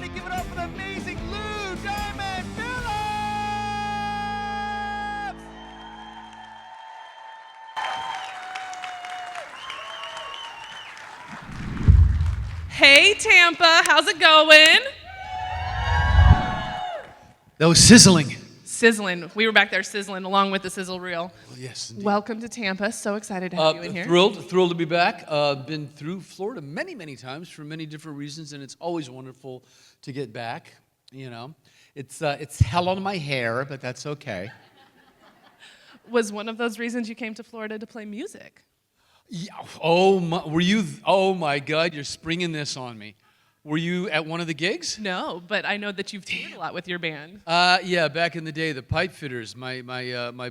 everybody give it up for the amazing Lou Diamond Phillips! Hey, Tampa, how's it going? That was sizzling. Sizzling. We were back there sizzling along with the sizzle reel. Well, yes, indeed. Welcome to Tampa. So excited to have you in here. Thrilled to be back. Been through Florida many times for many different reasons, and it's always wonderful to get back. You know, it's hell on my hair, but that's okay. Was one of those reasons you came to Florida to play music? Yeah. Oh my God, you're springing this on me. Were you at one of the gigs? No, but I know that you've toured a lot with your band. Yeah, back in the day, the Pipe Fitters, my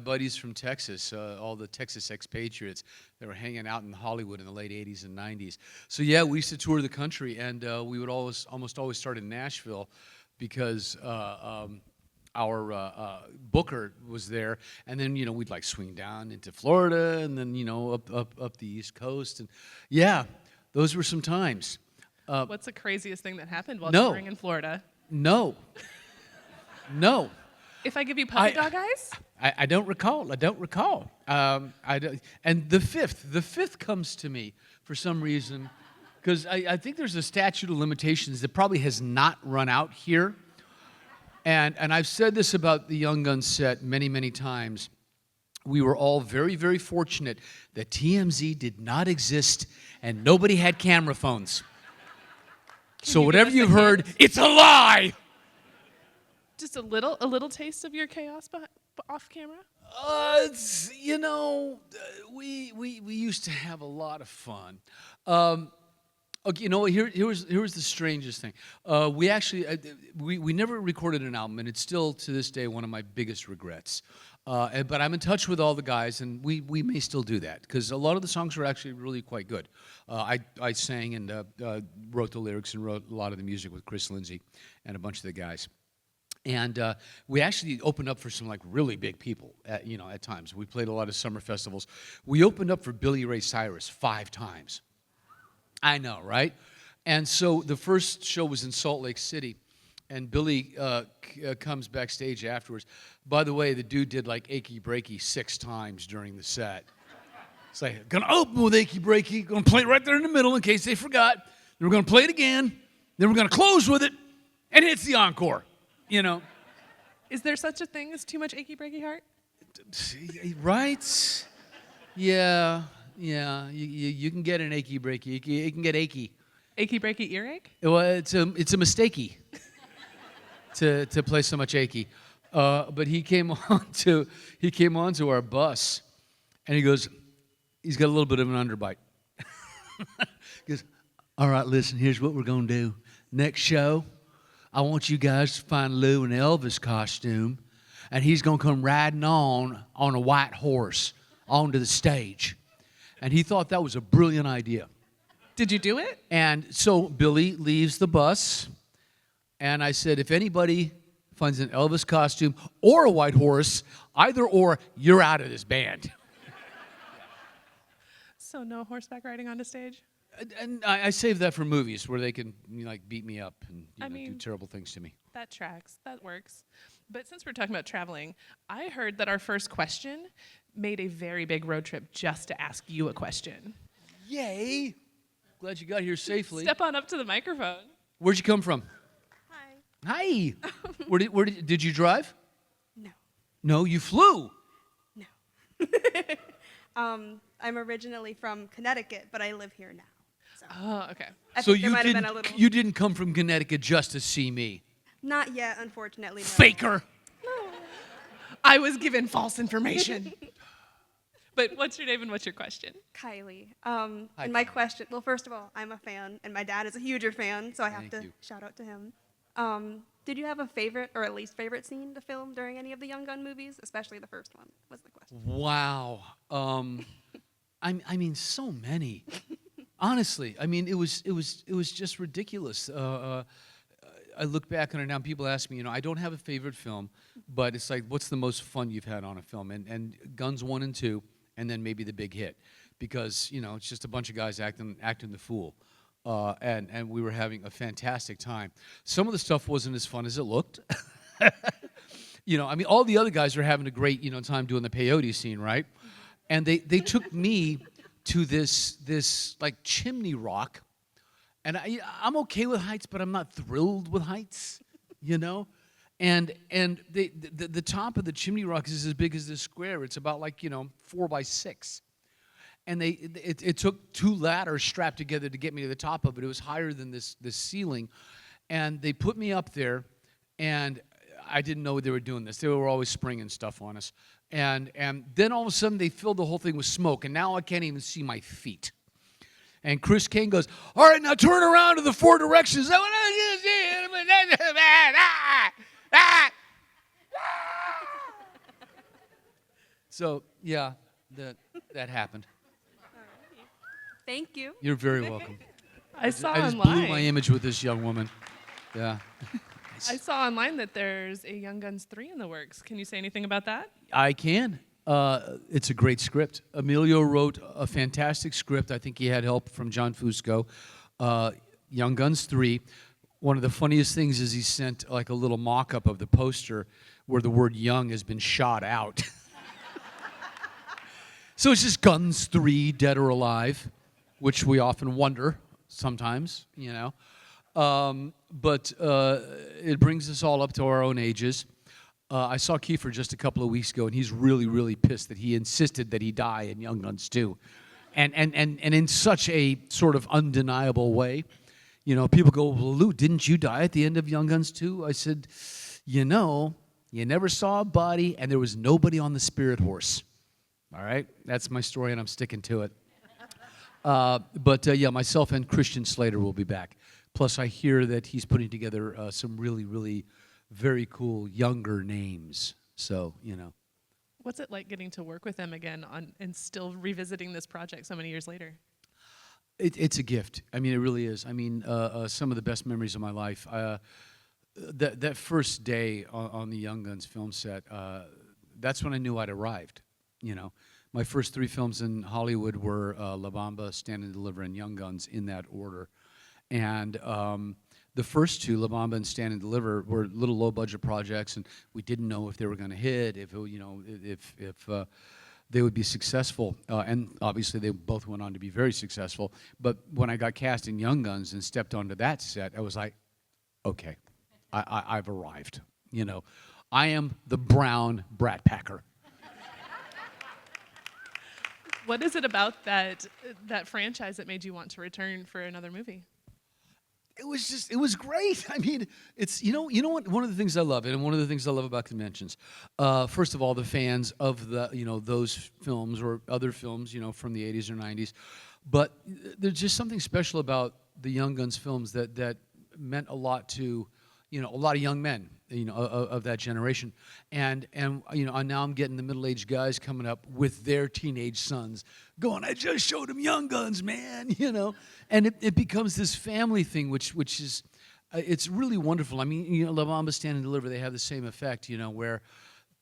buddies from Texas, all the Texas expatriates, they were hanging out in Hollywood in the late 80s and 90s. So yeah, we used to tour the country, and we would almost always start in Nashville because our booker was there, and then we'd like swing down into Florida, and then up the East Coast, and yeah, those were some times. What's the craziest thing that happened while No. touring in Florida? No. If I give you puppy dog eyes? I don't recall. And the fifth comes to me for some reason, because I think there's a statute of limitations that probably has not run out here. And I've said this about the Young Guns set many times. We were all very fortunate that TMZ did not exist and nobody had camera phones. So whatever you've heard, it's a lie. Just a little taste of your chaos off camera? We used to have a lot of fun. Okay, here's the strangest thing. We actually we never recorded an album, and it's still to this day one of my biggest regrets. But I'm in touch with all the guys, and we may still do that because a lot of the songs were actually really quite good. I sang and wrote the lyrics and wrote a lot of the music with Chris Lindsay and a bunch of the guys. And we actually opened up for some really big people at times. We played a lot of summer festivals. We opened up for Billy Ray Cyrus 5 times. I know, right? And so the first show was in Salt Lake City, and Billy comes backstage afterwards. By the way, the dude did Achy Breaky 6 times during the set. It's like, gonna open with Achy Breaky, gonna play it right there in the middle in case they forgot. Then we're gonna play it again. Then we're gonna close with it, and it's the encore. Is there such a thing as too much achy breaky heart? Right? Yeah. You can get an achy breaky. You can get achy. Achy breaky earache? Well, it's a mistakey to play so much achy. But he came on to our bus, and he's got a little bit of an underbite. He goes, all right, listen, here's what we're gonna do. Next show, I want you guys to find Lou in Elvis costume, and he's gonna come riding on a white horse onto the stage. And he thought that was a brilliant idea. Did you do it? And so Billy leaves the bus, and I said, if anybody finds an Elvis costume or a white horse, either or, you're out of this band. So no horseback riding on the stage? And I save that for movies where they can beat me up and do terrible things to me. That tracks. That works. But since we're talking about traveling, I heard that our first question made a very big road trip just to ask you a question. Yay! Glad you got here safely. Step on up to the microphone. Where'd you come from? Hi. Where did you drive? No. No, you flew. No. I'm originally from Connecticut, but I live here now. So, Oh, okay. I think there might have been a little. You didn't come from Connecticut just to see me. Not yet, unfortunately. No. Faker. No. I was given false information. But what's your name and what's your question? Kylie. And my question. Well, first of all, I'm a fan, and my dad is a huger fan, so I have to shout out to him. Did you have a favorite or at least favorite scene to film during any of the Young Gun movies, especially the first one? Was the question. Wow. I mean, so many. Honestly, I mean, it was just ridiculous. I look back on it now, and people ask me, I don't have a favorite film, but it's like, what's the most fun you've had on a film? And Guns 1 and 2, and then maybe the big hit, because it's just a bunch of guys acting the fool. and we were having a fantastic time. Some of the stuff wasn't as fun as it looked. I mean, all the other guys were having a great, time doing the peyote scene, right? And they took me to this like chimney rock, and I'm okay with heights, but I'm not thrilled with heights, And the top of the chimney rock is as big as this square. It's about like 4 by 6. And it took 2 ladders strapped together to get me to the top of it. It was higher than this ceiling, and they put me up there, and I didn't know they were doing this. They were always springing stuff on us, and then all of a sudden they filled the whole thing with smoke, and now I can't even see my feet. And Chris Kane goes, "All right, now turn around to the 4 directions." So yeah, that happened. Thank you. You're very welcome. I saw I just online. blew my image with this young woman. Yeah. I saw online that there's a Young Guns 3 in the works. Can you say anything about that? I can. It's a great script. Emilio wrote a fantastic script. I think he had help from John Fusco. Young Guns 3. One of the funniest things is he sent like a little mock-up of the poster where the word young has been shot out. So it's just Guns 3, Dead or Alive, which we often wonder sometimes, But it brings us all up to our own ages. I saw Kiefer just a couple of weeks ago, and he's really, really pissed that he insisted that he die in Young Guns 2. And in such a sort of undeniable way. People go, "Well, Lou, didn't you die at the end of Young Guns 2? I said, you never saw a body, and there was nobody on the spirit horse. All right? That's my story, and I'm sticking to it. But myself and Christian Slater will be back. Plus, I hear that he's putting together some really, really very cool younger names. So, What's it like getting to work with them again and still revisiting this project so many years later? It's a gift. I mean, it really is. I mean, some of the best memories of my life. That first day on the Young Guns film set, that's when I knew I'd arrived. My first 3 films in Hollywood were La Bamba, Stand and Deliver, and Young Guns in that order. And the first 2, La Bamba and Stand and Deliver, were little low-budget projects, and we didn't know if they were going to hit, if they would be successful. And obviously, they both went on to be very successful. But when I got cast in Young Guns and stepped onto that set, I was like, okay, I've arrived. I am the brown Brat Packer. What is it about that franchise that made you want to return for another movie? It was great. I mean, it's, what, one of the things I love, and one of the things I love about conventions, first of all, the fans of those films or other films, from the 80s or 90s, but there's just something special about the Young Guns films that meant a lot to, a lot of young men, of that generation. And now I'm getting the middle-aged guys coming up with their teenage sons going, "I just showed them Young Guns, man," And it becomes this family thing, which is, it's really wonderful. I mean, La Bamba, Stand and Deliver, they have the same effect, where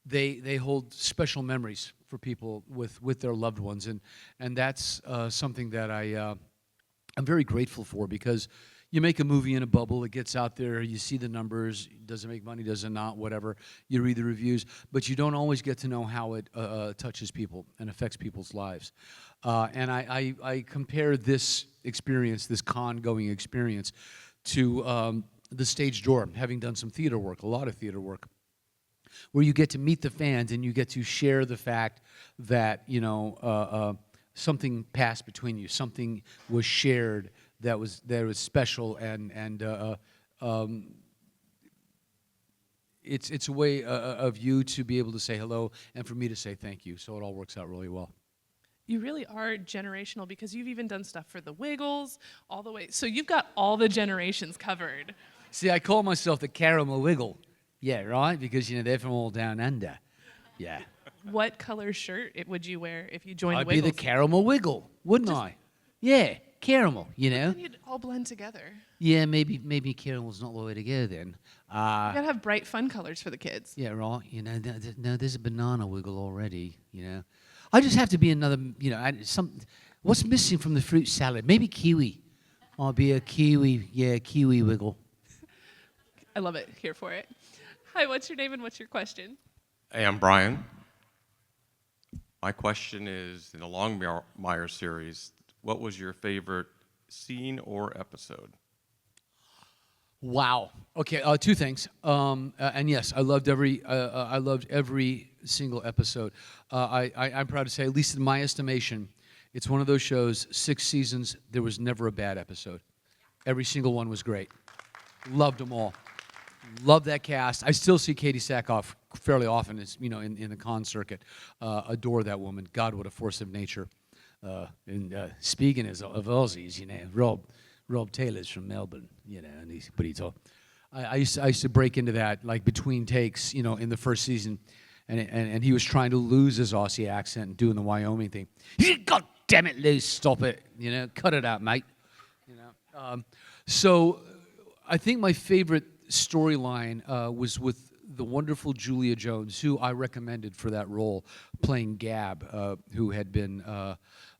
they hold special memories for people with their loved ones. And that's something that I'm very grateful for, because you make a movie in a bubble, it gets out there, you see the numbers, does it make money, does it not, whatever, you read the reviews, but you don't always get to know how it touches people and affects people's lives. And I compare this experience, this con-going experience, to the stage door, having done some theater work, a lot of theater work, where you get to meet the fans and you get to share the fact that, something passed between you, something was shared that was special, and it's a way of you to be able to say hello and for me to say thank you. So it all works out really well. You really are generational, because you've even done stuff for the Wiggles, all the way. So you've got all the generations covered. See, I call myself the Caramel Wiggle. Yeah, right? Because, they're from all down under. Yeah. What color shirt would you wear if you joined I'd Wiggles? be the Caramel Wiggle, wouldn't I? Yeah, caramel, Then you'd all blend together. Yeah, maybe caramel's not the way to go then. You gotta have bright, fun colors for the kids. Yeah, right. No, there's a banana Wiggle already, I just have to be another, what's missing from the fruit salad? Maybe kiwi. I'll be a Kiwi. Yeah, Kiwi wiggle. I love it. Here for it. Hi, what's your name and what's your question? Hey, I'm Brian. My question is, in the Longmire series, what was your favorite scene or episode? Wow. Okay, two things. And yes, I loved every single episode. I'm proud to say, at least in my estimation, it's one of those shows, 6 seasons, there was never a bad episode. Every single one was great. Loved them all. Love that cast. I still see Katie Sackhoff fairly often, as you know, in the con circuit. Adore that woman. God, what a force of nature. Speaking of Aussies, you know, Rob Taylor's from Melbourne, you know, and he's all. I used to break into that like between takes, you know, in the first season, and he was trying to lose his Aussie accent and doing the Wyoming thing. God damn it, Lou, stop it, you know, cut it out, mate. You know, so I think my favorite storyline was with the wonderful Julia Jones, who I recommended for that role, playing Gab, who had been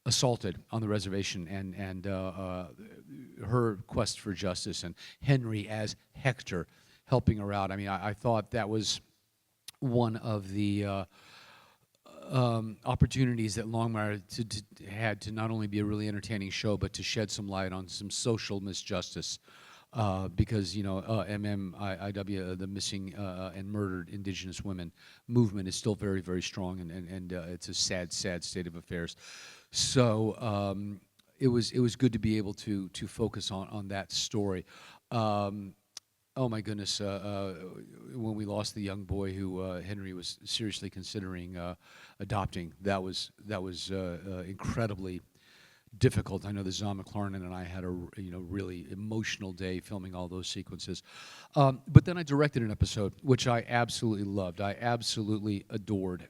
assaulted on the reservation, and her quest for justice, and Henry as Hector helping her out. I mean, I thought that was one of the opportunities that Longmire had to not only be a really entertaining show, but to shed some light on some social misjustice. Because, you know, MMIW, the missing and murdered Indigenous women movement is still very, very strong, and it's a sad, sad state of affairs. So it was good to be able to focus on that story. Oh my goodness! When we lost the young boy who Henry was seriously considering adopting, that was incredibly difficult. I know that Zahn McLaren and I had a really emotional day filming all those sequences. But then I directed an episode which I absolutely loved. I absolutely adored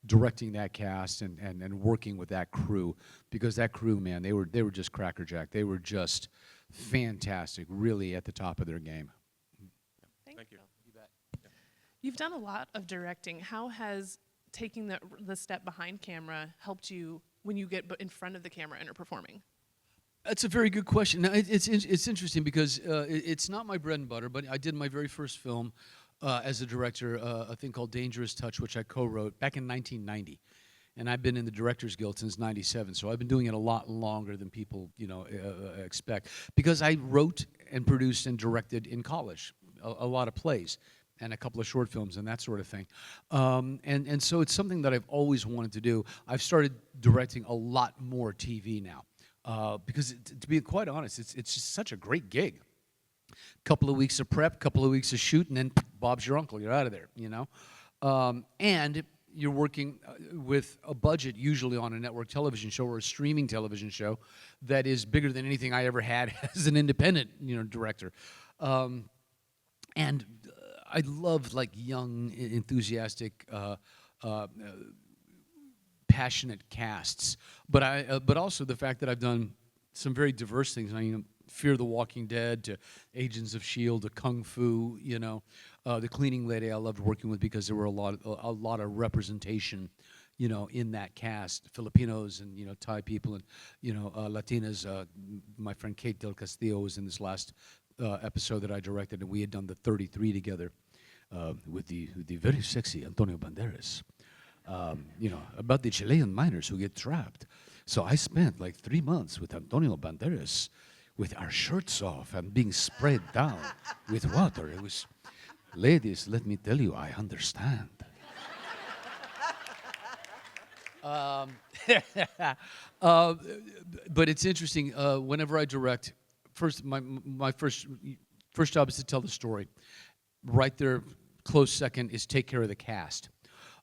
directing that cast and working with that crew, because that crew, man, they were just crackerjack. They were just fantastic, really at the top of their game. Thank you. You bet. You've done a lot of directing. How has taking the step behind camera helped you when you get in front of the camera and are performing? That's a very good question. Now, it's interesting because it's not my bread and butter, but I did my very first film as a director, a thing called Dangerous Touch, which I co-wrote back in 1990. And I've been in the Directors Guild since '97, so I've been doing it a lot longer than people, expect. Because I wrote and produced and directed in college a lot of plays and a couple of short films and that sort of thing. And so it's something that I've always wanted to do. I've started directing a lot more TV now because, to be quite honest, it's just such a great gig. Couple of weeks of prep, couple of weeks of shoot, and then Bob's your uncle. You're out of there, you know. And you're working with a budget usually on a network television show or a streaming television show that is bigger than anything I ever had as an independent, director. And I love like young, enthusiastic, passionate casts. But also the fact that I've done some very diverse things. I mean, Fear the Walking Dead to Agents of S.H.I.E.L.D. to Kung Fu, the cleaning lady I loved working with because there were a lot of representation, in that cast. Filipinos and, Thai people and, Latinas. My friend Kate Del Castillo was in this last episode that I directed, and we had done the 33 together with the very sexy Antonio Banderas, about the Chilean miners who get trapped. So I spent like 3 months with Antonio Banderas with our shirts off and being sprayed down with water. It was, ladies, let me tell you, I understand. But it's interesting, whenever I direct, my first job is to tell the story. Right there, close second is take care of the cast.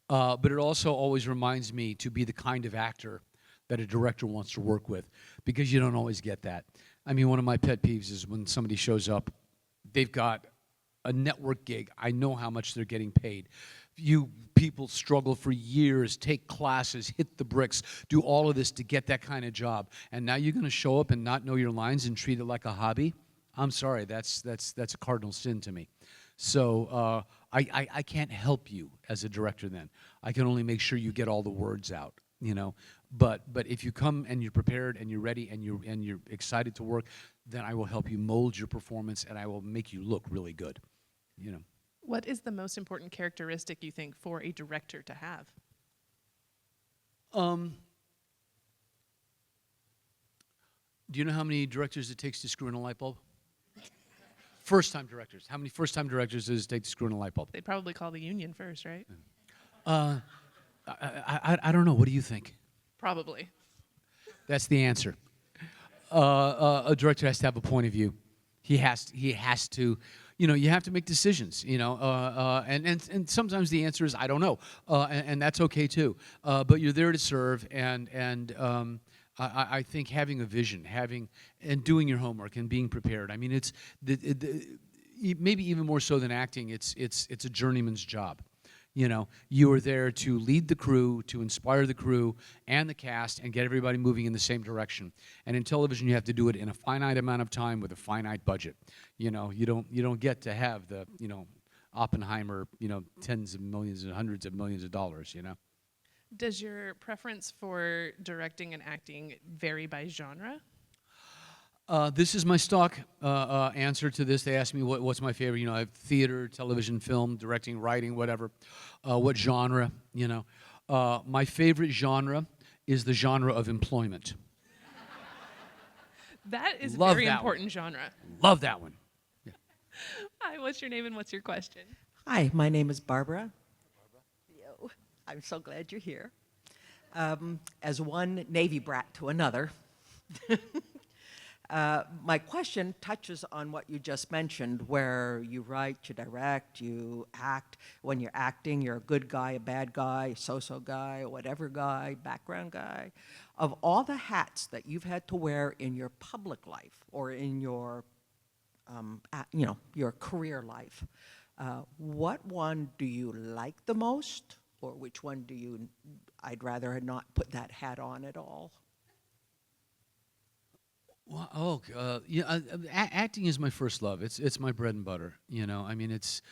But it also always reminds me to be the kind of actor that a director wants to work with, because you don't always get that. I mean, one of my pet peeves is when somebody shows up, they've got a network gig. I know how much they're getting paid. You people struggle for years, take classes, hit the bricks, do all of this to get that kind of job. And now you're going to show up and not know your lines and treat it like a hobby? I'm sorry, that's a cardinal sin to me. So I can't help you as a director then. I can only make sure you get all the words out. you know. But if you come and you're prepared and you're ready and you're excited to work, then I will help you mold your performance and I will make you look really good, you know. What is the most important characteristic you think for a director to have? Do you know how many directors it takes to screw in a light bulb? First-time directors. How many first-time directors does it take to screw in a light bulb? They'd probably call the union first, right? I don't know. What do you think? Probably. That's the answer. A director has to have a point of view. He has to, you know, you have to make decisions, you know, and sometimes the answer is I don't know, and that's okay too. But you're there to serve, and I think having a vision, and doing your homework and being prepared. I mean, it's maybe even more so than acting. It's a journeyman's job. You know, you are there to lead the crew, to inspire the crew and the cast, and get everybody moving in the same direction. And in television, you have to do it in a finite amount of time with a finite budget. You know, you don't get to have the, you know, Oppenheimer, you know, tens of millions and hundreds of millions of dollars. You know. Does your preference for directing and acting vary by genre? This is my stock answer to this. They asked me what's my favorite. You know, I have theater, television, film, directing, writing, whatever. What genre, you know. My favorite genre is the genre of employment. That is Love a very that important one. genre. Love that one. Yeah. Hi, what's your name and what's your question? Hi, my name is Barbara. Yo, I'm so glad you're here. As one Navy brat to another, my question touches on what you just mentioned, where you write, you direct, you act. When you're acting, you're a good guy, a bad guy, so-so guy, whatever guy, background guy. Of all the hats that you've had to wear in your public life or in your, you know, your career life, what one do you like the most, or which one do you, I'd rather not put that hat on at all? Well, yeah, acting is my first love. It's my bread and butter. You know, I mean, it's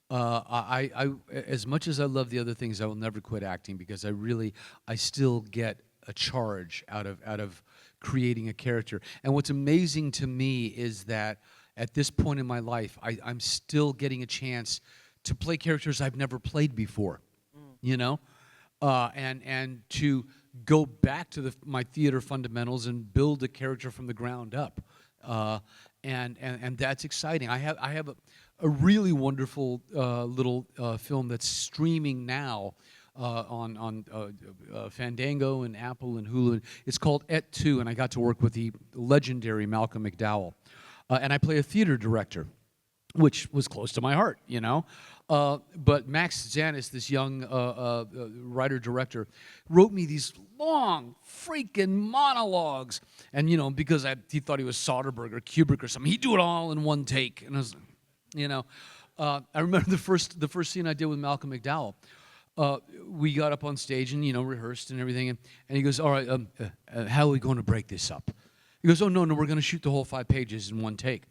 I as much as I love the other things, I will never quit acting because I still get a charge out of creating a character. And what's amazing to me is that at this point in my life, I'm still getting a chance to play characters I've never played before. You know, and to go back to my theater fundamentals and build a character from the ground up, and that's exciting. I have a really wonderful little film that's streaming now on Fandango and Apple and Hulu. It's called Et Tu, and I got to work with the legendary Malcolm McDowell, and I play a theater director, which was close to my heart, you know. But Max Zanis, this young writer-director, wrote me these long freaking monologues. And, you know, because he thought he was Soderbergh or Kubrick or something, he'd do it all in one take. And I was, you know, I remember the first scene I did with Malcolm McDowell. We got up on stage and, you know, rehearsed and everything. And he goes, all right, how are we going to break this up? He goes, oh, no, we're going to shoot the whole 5 pages in one take.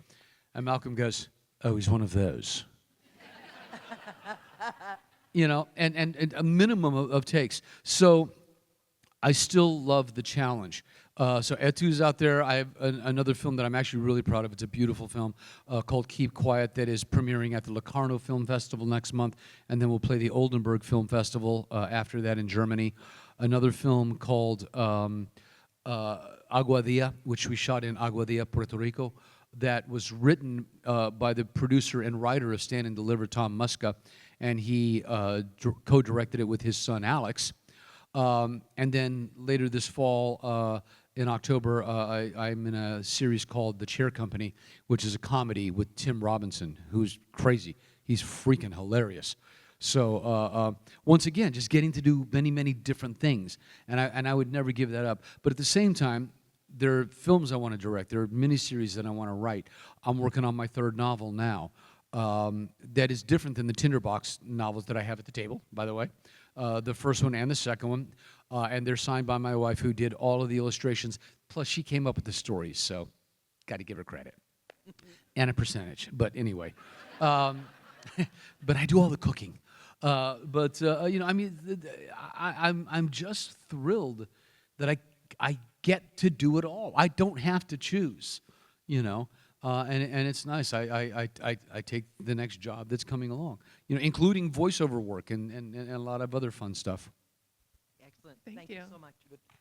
And Malcolm goes, oh, he's one of those. You know, and a minimum of takes. So I still love the challenge. So Et Tu's out there. I have another film that I'm actually really proud of. It's a beautiful film called Keep Quiet that is premiering at the Locarno Film Festival next month, and then we'll play the Oldenburg Film Festival after that in Germany. Another film called Aguadilla, which we shot in Aguadilla, Puerto Rico, that was written by the producer and writer of Stand and Deliver, Tom Muska, and he co-directed it with his son, Alex. And then later this fall, in October, I'm in a series called The Chair Company, which is a comedy with Tim Robinson, who's crazy. He's freaking hilarious. So once again, just getting to do many, many different things. And I would never give that up. But at the same time, there are films I want to direct. There are miniseries that I want to write. I'm working on my 3rd novel now. That is different than the Tinderbox novels that I have at the table, by the way. The first one and the second one. And they're signed by my wife, who did all of the illustrations. Plus, she came up with the stories, so got to give her credit. And a percentage. But anyway. But I do all the cooking. I mean, I'm just thrilled that I get to do it all. I don't have to choose, and it's nice. I take the next job that's coming along, including voiceover work and a lot of other fun stuff. Excellent. Thank you so much.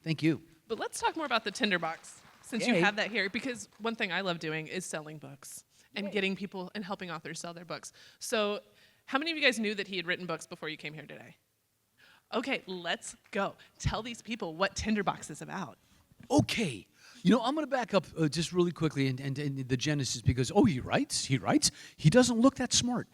Thank you. But let's talk more about the Tinderbox, since you have that here, because one thing I love doing is selling books and getting people and helping authors sell their books. So how many of you guys knew that he had written books before you came here today? Okay, let's go. Tell these people what Tinderbox is about. Okay. I'm going to back up just really quickly and the genesis because, he writes? He doesn't look that smart.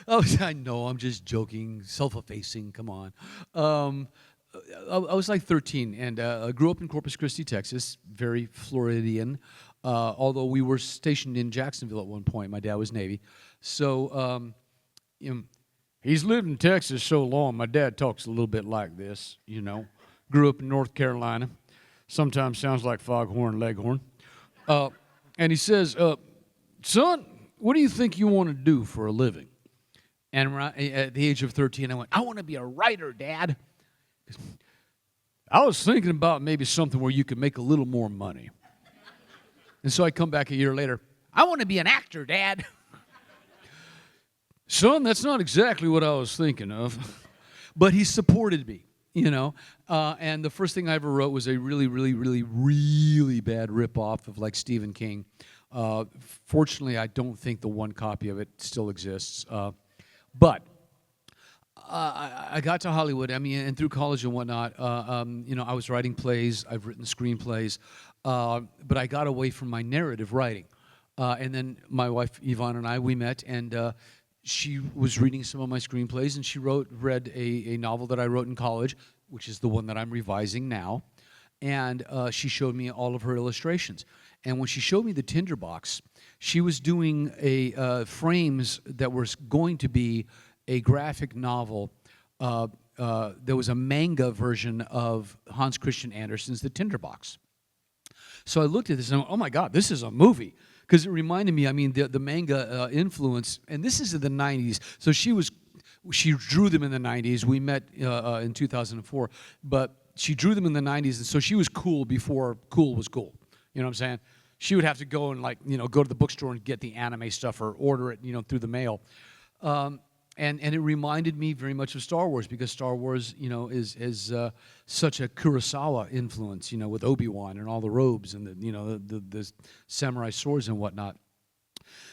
I know, I'm just joking, self-effacing, come on. I was like 13 and I grew up in Corpus Christi, Texas, very Floridian, although we were stationed in Jacksonville at one point. My dad was Navy. So, he's lived in Texas so long, my dad talks a little bit like this, Grew up in North Carolina. Sometimes sounds like foghorn leghorn. And he says, son, what do you think you want to do for a living? And at the age of 13, I went, I want to be a writer, Dad. I was thinking about maybe something where you could make a little more money. And so I come back a year later, I want to be an actor, Dad. Son, that's not exactly what I was thinking of. But he supported me. And the first thing I ever wrote was a really, really, really, really bad ripoff of like Stephen King. Fortunately, I don't think the one copy of it still exists. But I got to Hollywood, and through college and whatnot, I was writing plays, I've written screenplays, but I got away from my narrative writing. And then my wife, Yvonne, and we met, and she was reading some of my screenplays, and she read a novel that I wrote in college, which is the one that I'm revising now, and she showed me all of her illustrations. And when she showed me the Tinderbox, she was doing frames that was going to be a graphic novel. There was a manga version of Hans Christian Andersen's The Tinderbox. So I looked at this and I went, oh my God, this is a movie. Because it reminded me, the manga influence, and this is in the 90s, so she drew them in the 90s. We met in 2004, but she drew them in the 90s, and so she was cool before cool was cool. You know what I'm saying? She would have to go and go to the bookstore and get the anime stuff or order it, through the mail. And it reminded me very much of Star Wars because Star Wars, is such a Kurosawa influence, with Obi-Wan and all the robes and the samurai swords and whatnot.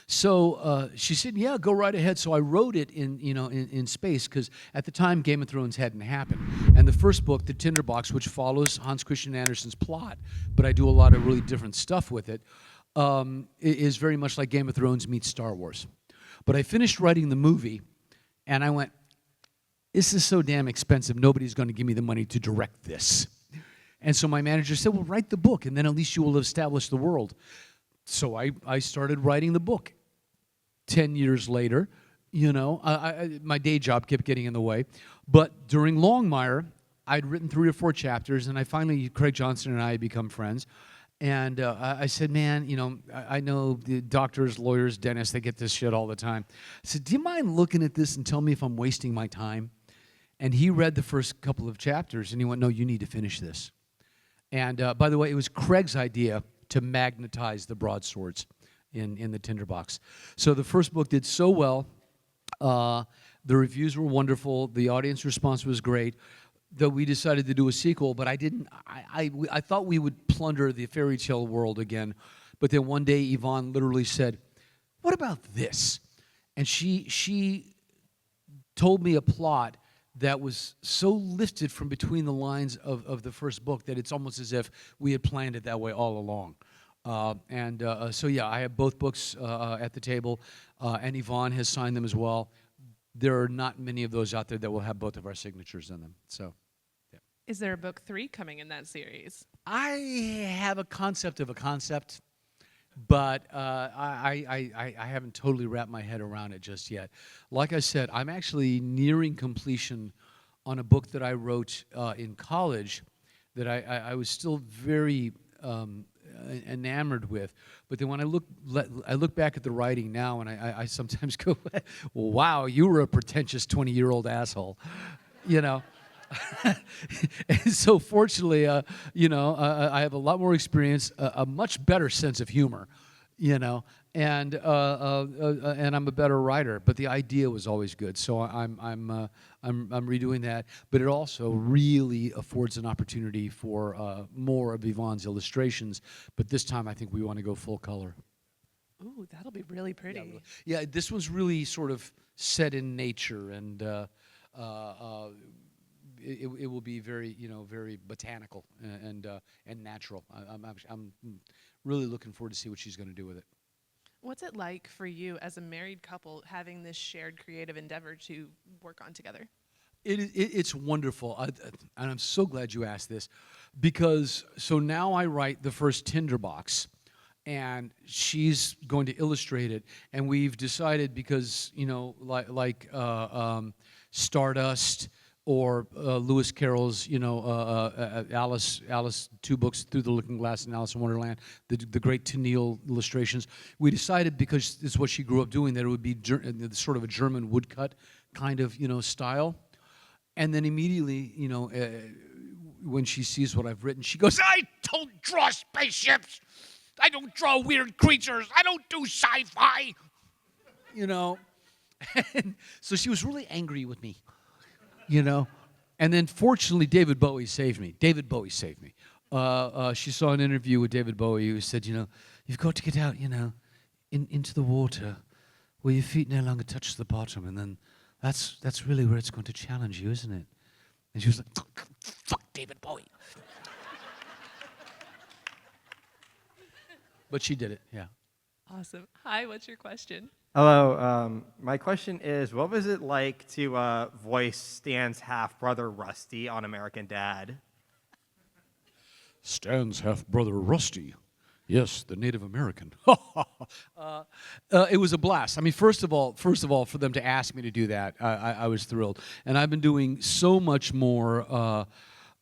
So she said, "Yeah, go right ahead." So I wrote it in space because at the time Game of Thrones hadn't happened, and the first book, The Tinderbox, which follows Hans Christian Andersen's plot, but I do a lot of really different stuff with it, is very much like Game of Thrones meets Star Wars. But I finished writing the movie. And I went, this is so damn expensive, nobody's going to give me the money to direct this. And so my manager said, well, write the book, and then at least you will establish the world. So I started writing the book. 10 years later, my day job kept getting in the way. But during Longmire, I'd written 3 or 4 chapters, and Craig Johnson and I had become friends. And I said, man, I know the doctors, lawyers, dentists, they get this shit all the time. I said, do you mind looking at this and tell me if I'm wasting my time? And he read the first couple of chapters, and he went, no, you need to finish this. And by the way, it was Craig's idea to magnetize the broadswords in the Tinderbox. So the first book did so well. The reviews were wonderful. The audience response was great. That we decided to do a sequel, but I thought we would plunder the fairy tale world again. But then one day Yvonne literally said, what about this? And she told me a plot that was so lifted from between the lines of the first book that it's almost as if we had planned it that way all along. So yeah, I have both books at the table, and Yvonne has signed them as well. There are not many of those out there that will have both of our signatures in them. So, yeah. Is there a book 3 coming in that series? I have a concept of a concept, but I haven't totally wrapped my head around it just yet. Like I said, I'm actually nearing completion on a book that I wrote in college that I was still very enamored with. But then when I look back at the writing now, and I sometimes go, well, wow, you were a pretentious 20-year-old asshole, you know. And so fortunately, you know, I have a lot more experience, a much better sense of humor, you know, and I'm a better writer. But the idea was always good, so I'm redoing that. But it also really affords an opportunity for more of Yvonne's illustrations. But this time, I think we want to go full color. Ooh, that'll be really pretty. Yeah, this one's really sort of set in nature, and it will be very, you know, very botanical and natural. I'm really looking forward to see what she's going to do with it. What's it like for you as a married couple having this shared creative endeavor to work on together? It's wonderful, and I'm so glad you asked this, because so now I write the first Tinderbox, and she's going to illustrate it, and we've decided, because, you know, like Stardust, or Lewis Carroll's, you know, Alice, 2 books, Through the Looking Glass and Alice in Wonderland, the great Tennille illustrations. We decided, because this is what she grew up doing, that it would be sort of a German woodcut kind of, you know, style. And then immediately, you know, when she sees what I've written, she goes, I don't draw spaceships. I don't draw weird creatures. I don't do sci-fi. You know. And so she was really angry with me. You know, and then fortunately David Bowie saved me. She saw an interview with David Bowie who said, you know, you've got to get out, you know, into the water where your feet no longer touch the bottom, and then that's really where it's going to challenge you, isn't it? And she was like, fuck David Bowie. But she did it, yeah. Awesome. Hi, what's your question? Hello. My question is, what was it like to voice Stan's half-brother Rusty on American Dad? Stan's half-brother Rusty. Yes, the Native American. It was a blast. I mean, first of all, for them to ask me to do that, I was thrilled. And I've been doing so much more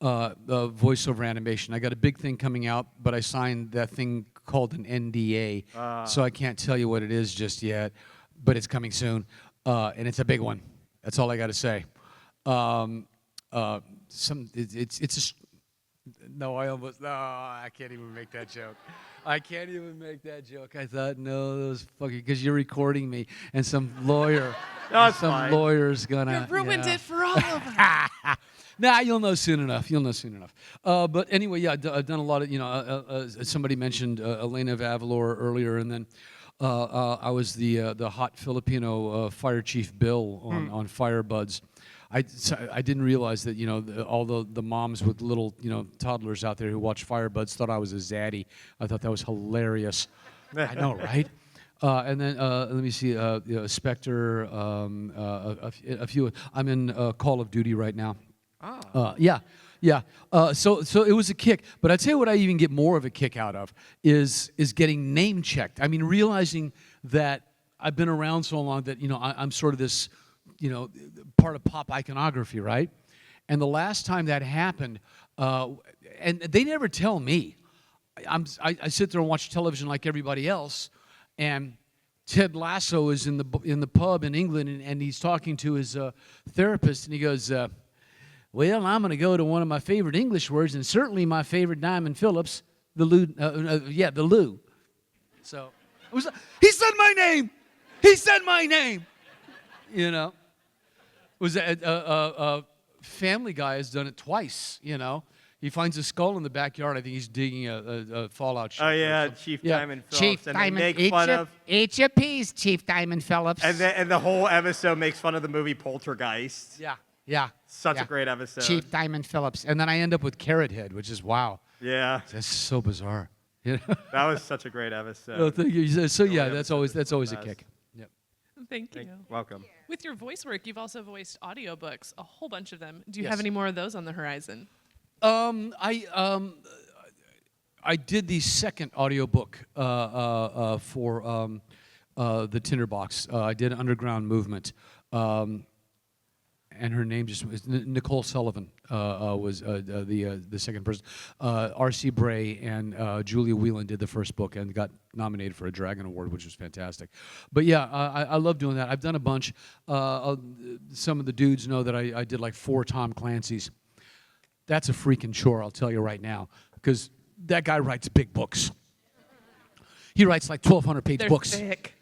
voiceover animation. I got a big thing coming out, but I signed that thing called an NDA, so I can't tell you what it is just yet, but it's coming soon, and it's a big one. That's all I got to say. I can't even make that joke. I thought, no, those fucking, because you're recording me, and some lawyer, lawyer's gonna. You ruined it for all of us. Nah, you'll know soon enough. But anyway, yeah, I've done a lot of, you know, somebody mentioned Elena Vavalor earlier, and then I was the hot Filipino fire chief Bill on Firebuds. I didn't realize that, you know, all the moms with little, you know, toddlers out there who watch Firebuds thought I was a zaddy. I thought that was hilarious. I know, right? And then let me see, you know, Spectre, a few. I'm in Call of Duty right now. Yeah. So it was a kick. But I'd say what I even get more of a kick out of is getting name checked. I mean, realizing that I've been around so long that, you know, I'm sort of this, you know, part of pop iconography, right? And the last time that happened, and they never tell me. I sit there and watch television like everybody else, and Ted Lasso is in the pub in England, and he's talking to his therapist, and he goes, well, I'm going to go to one of my favorite English words, and certainly my favorite Diamond Phillips, the Lou. So he said my name. You know, it was a Family Guy has done it twice. You know, he finds a skull in the backyard. I think he's digging a fallout shelter. Oh yeah, Chief Diamond Phillips. Chief and Diamond, they make fun of. Eat your peas, Chief Diamond Phillips. And the whole episode makes fun of the movie Poltergeist. Yeah. Such a great episode. Chief Diamond Phillips. And then I end up with Carrot Head, which is wow. Yeah. That's so bizarre. You know? That was such a great episode. Oh, thank you. So yeah, that's always a kick. Yep. Thank you. Welcome. With your voice work, you've also voiced audiobooks, a whole bunch of them. Do you have any more of those on the horizon? I did the second audiobook for the Tinderbox. I did Underground Movement. and her name just was Nicole Sullivan was the second person. R.C. Bray and Julia Whelan did the first book and got nominated for a Dragon Award, which was fantastic. But yeah, I love doing that. I've done a bunch. Some of the dudes know that I did like 4 Tom Clancy's. That's a freaking chore, I'll tell you right now, because that guy writes big books. He writes like 1,200-page books. They're thick.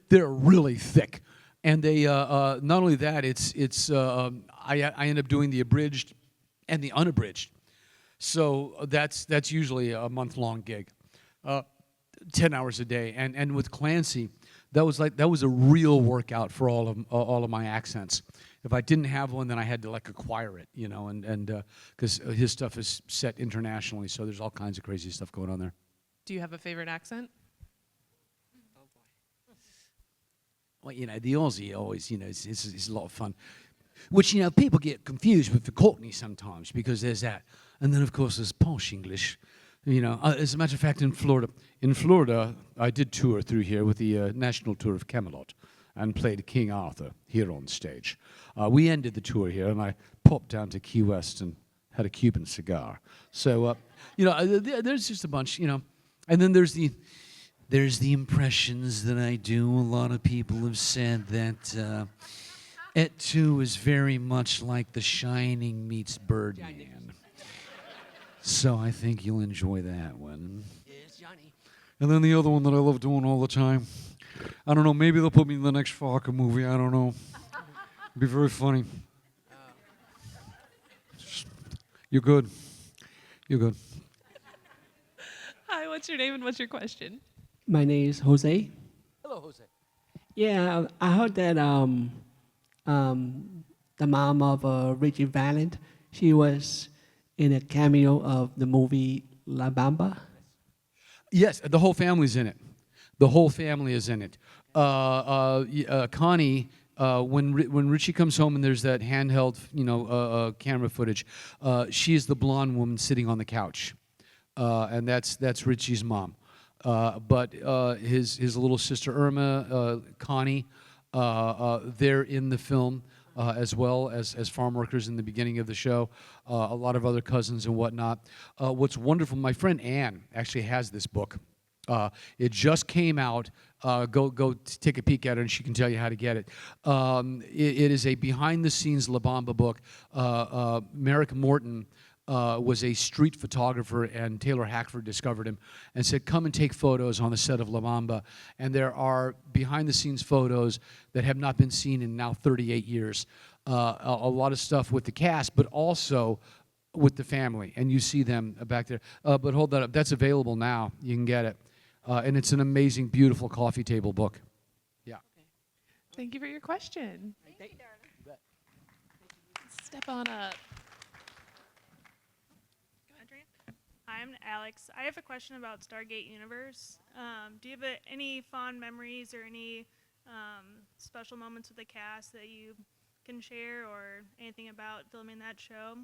They're really thick, and they not only that. I end up doing the abridged and the unabridged, so that's usually a month-long gig, 10 hours a day. And with Clancy, that was a real workout for all of my accents. If I didn't have one, then I had to like acquire it, you know, and because his stuff is set internationally, so there's all kinds of crazy stuff going on there. Do you have a favorite accent? Well, you know, the Aussie always, you know, it's a lot of fun. Which, you know, people get confused with the Cockney sometimes because there's that. And then, of course, there's posh English. You know, as a matter of fact, in Florida, I did tour through here with the National Tour of Camelot and played King Arthur here on stage. We ended the tour here, and I popped down to Key West and had a Cuban cigar. So, you know, there's just a bunch, you know. And then there's the impressions that I do. A lot of people have said that it too is very much like The Shining meets Birdman. So I think you'll enjoy that one. Yes, Johnny. And then the other one that I love doing all the time. I don't know, maybe they'll put me in the next Falca movie. I don't know. It'd be very funny. You're good. You're good. Hi, what's your name and what's your question? My name is Jose. Hello, Jose. Yeah, I heard that the mom of Ritchie Valens, she was in a cameo of the movie La Bamba. Yes, the whole family's in it. The whole family is in it. Connie, when Ritchie comes home and there's that handheld, you know, camera footage, she is the blonde woman sitting on the couch, and that's Ritchie's mom. But his little sister Irma, Connie, they're in the film as well as farm workers in the beginning of the show. A lot of other cousins and whatnot. What's wonderful, my friend Ann actually has this book. It just came out. Go take a peek at it, and she can tell you how to get it. It is a behind-the-scenes La Bamba book. Merrick Morton was a street photographer, and Taylor Hackford discovered him and said, come and take photos on the set of La Bamba. And there are behind-the-scenes photos that have not been seen in now 38 years. A lot of stuff with the cast, but also with the family, and you see them back there. But hold that up. That's available now. You can get it. And it's an amazing, beautiful coffee table book. Yeah. Thank you for your question. Thank you, darling. Step on up. Hi, I'm Alex. I have a question about Stargate Universe. Do you have any fond memories or any special moments with the cast that you can share, or anything about filming that show?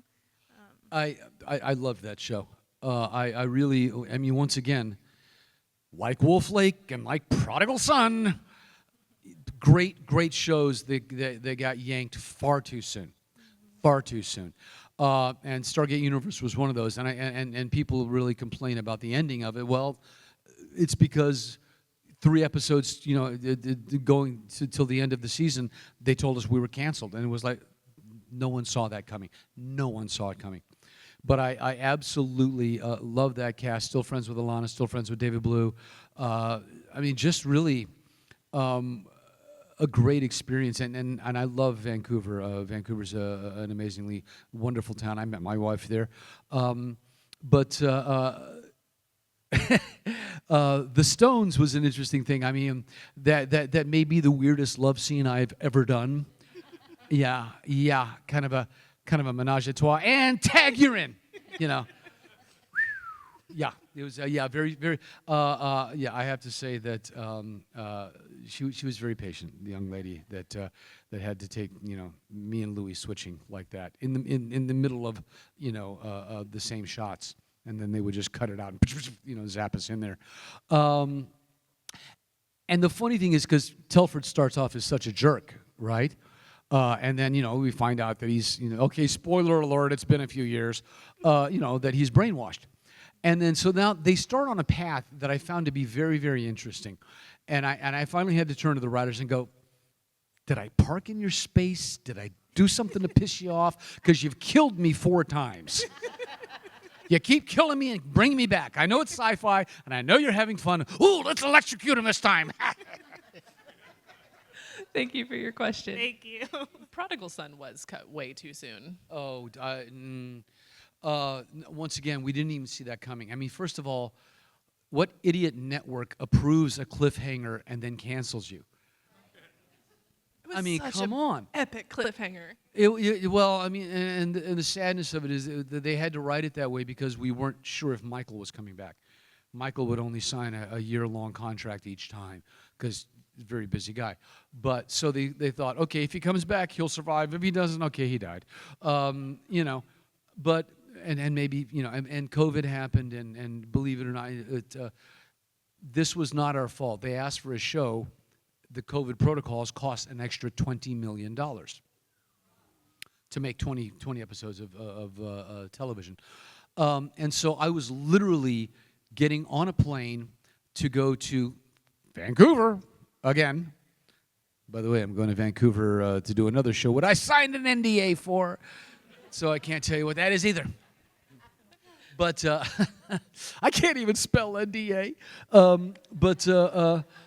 I love that show. I really, I mean, once again, like Wolf Lake and like Prodigal Son, great shows. They got yanked far too soon, far too soon. And Stargate Universe was one of those. And people really complain about the ending of it. Well, it's because 3 episodes, you know, going till the end of the season, they told us we were canceled, and it was like no one saw that coming. No one saw it coming. But I absolutely love that cast. Still friends with Alana, still friends with David Blue. I mean, just really a great experience. And I love Vancouver. Vancouver's an amazingly wonderful town. I met my wife there. The Stones was an interesting thing. I mean, that may be the weirdest love scene I've ever done. Yeah, kind of a menage a trois, and tag you're in, you know. Yeah, it was very yeah. I have to say that she was very patient, the young lady that had to take, you know, me and Louis switching like that in the middle of, you know, the same shots, and then they would just cut it out and, you know, zap us in there. And the funny thing is, because Telford starts off as such a jerk, right? And then, we find out that he's, okay, spoiler alert, it's been a few years, that he's brainwashed. And then so now they start on a path that I found to be very, very interesting. And I finally had to turn to the writers and go, did I park in your space? Did I do something to piss you off? Because you've killed me 4 times. You keep killing me and bringing me back. I know it's sci-fi, and I know you're having fun. Ooh, let's electrocute him this time. Thank you for your question. Thank you. Prodigal Son was cut way too soon. Oh, once again, we didn't even see that coming. I mean, first of all, what idiot network approves a cliffhanger and then cancels you? It was I mean, such come a on. epic cliffhanger. Well, I mean, and the sadness of it is that they had to write it that way because we weren't sure if Michael was coming back. Michael would only sign a year-long contract each time because he's a very busy guy. But so they thought, okay, if he comes back, he'll survive. If he doesn't, okay, he died. But and maybe and COVID happened, and believe it or not, this was not our fault. They asked for a show. The COVID protocols cost an extra $20 million to make 20 episodes of television. And so I was literally getting on a plane to go to Vancouver again. By the way, I'm going to Vancouver to do another show, what I signed an NDA for, so I can't tell you what that is either. But I can't even spell NDA.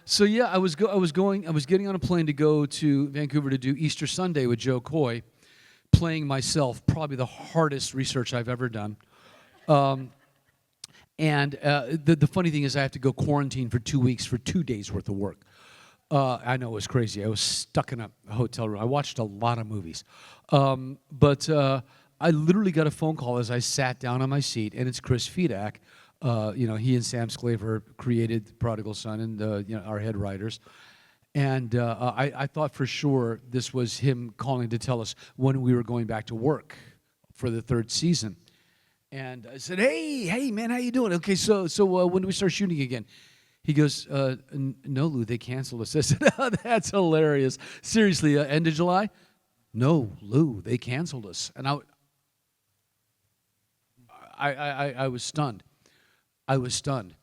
So yeah, I was getting on a plane to go to Vancouver to do Easter Sunday with Joe Coy, playing myself, probably the hardest research I've ever done. And the funny thing is I have to go quarantine for 2 weeks for 2 days worth of work. I know it was crazy. I was stuck in a hotel room. I watched a lot of movies. I literally got a phone call as I sat down on my seat, and it's Chris Fedak. He and Sam Sclaver created Prodigal Son, and our head writers. And I thought for sure this was him calling to tell us when we were going back to work for the 3rd season. And I said, "Hey, man, how you doing? Okay, so when do we start shooting again?" He goes, "No, Lou, they canceled us." I said, "Oh, that's hilarious. Seriously, end of July?" "No, Lou, they canceled us." And I was stunned. I was stunned.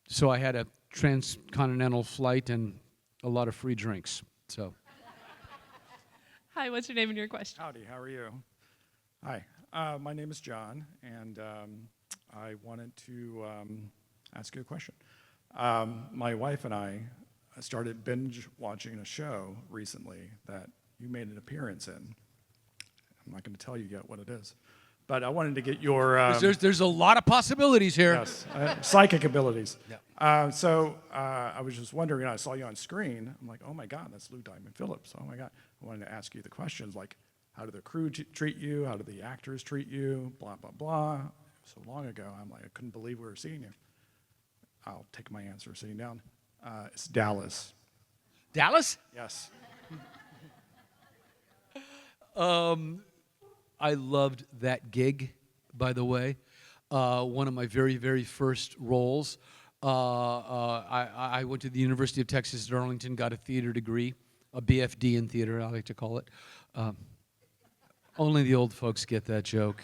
So I had a transcontinental flight and a lot of free drinks. So. Hi, what's your name and your question? Howdy, how are you? Hi, my name is John, and I wanted to ask you a question. My wife and I started binge watching a show recently that you made an appearance in. I'm not going to tell you yet what it is. But I wanted to get your... there's a lot of possibilities here. Yes, psychic abilities. Yeah. So I was just wondering, I saw you on screen. I'm like, oh my God, that's Lou Diamond Phillips. Oh my God. I wanted to ask you the questions like, how do the crew treat you? How do the actors treat you? Blah, blah, blah. So long ago, I'm like, I couldn't believe we were seeing you. I'll take my answer sitting down. It's Dallas. Dallas? Yes. I loved that gig, by the way. One of my very, very first roles. I went to the University of Texas at Arlington, got a theater degree, a BFD in theater, I like to call it. Only the old folks get that joke.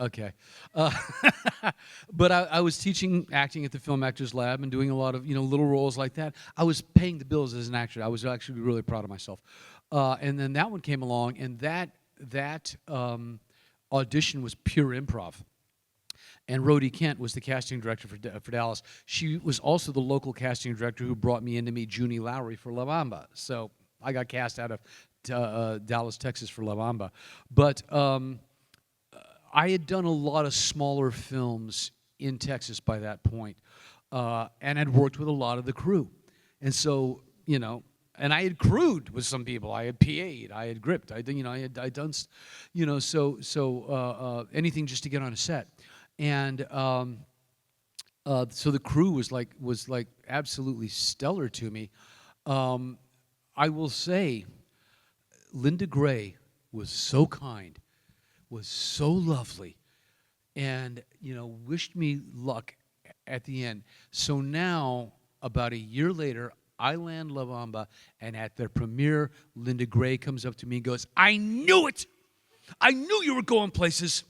Okay. But I was teaching acting at the Film Actors Lab and doing a lot of little roles like that. I was paying the bills as an actor. I was actually really proud of myself. And then that one came along, and that audition was pure improv. And Rhodey Kent was the casting director for Dallas. She was also the local casting director who brought me in to meet Junie Lowry for La Bamba. So I got cast out of Dallas, Texas for La Bamba. But I had done a lot of smaller films in Texas by that point, and had worked with a lot of the crew. And so, and I had crewed with some people. I had PA'd, I had gripped, I'd done, anything just to get on a set. And so the crew was like absolutely stellar to me. I will say, Linda Gray was so kind, was so lovely, and wished me luck at the end. So now, about a year later, Island La Bamba, and at their premiere, Linda Gray comes up to me and goes, "I knew it! I knew you were going places!"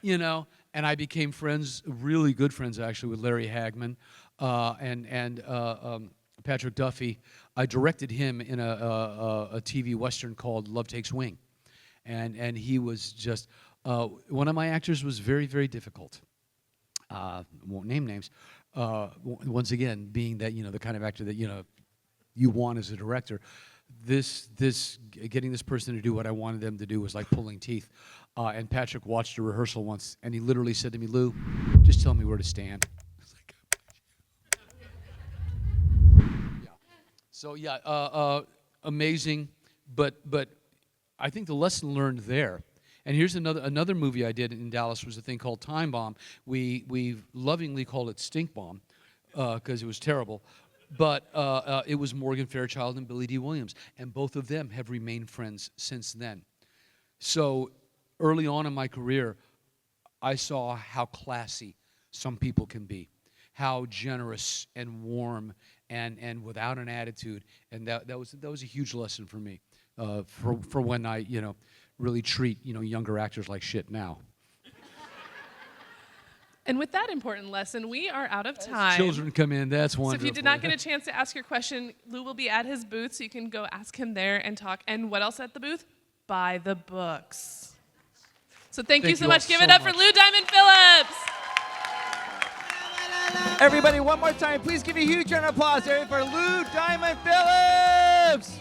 You know, and I became friends, really good friends actually, with Larry Hagman and Patrick Duffy. I directed him in a TV Western called Love Takes Wing. And he was just, one of my actors was very, very difficult. Won't name names. Once again, being that, the kind of actor that, you want as a director. Getting this person to do what I wanted them to do was like pulling teeth. And Patrick watched a rehearsal once, and he literally said to me, "Lou, just tell me where to stand." I was like, yeah. So yeah, amazing, but I think the lesson learned there. And here's another movie I did in Dallas was a thing called Time Bomb. We lovingly called it Stink Bomb because it was terrible. But it was Morgan Fairchild and Billy D. Williams, and both of them have remained friends since then. So early on in my career, I saw how classy some people can be, how generous and warm and without an attitude, and that was a huge lesson for me for when I really treat younger actors like shit now. And with that important lesson, we are out of time. Children come in, that's wonderful. So if you did not get a chance to ask your question, Lou will be at his booth, so you can go ask him there and talk. And what else at the booth? Buy the books. So thank you so much. Give it up for Lou Diamond Phillips. Everybody, one more time, please give a huge round of applause for Lou Diamond Phillips.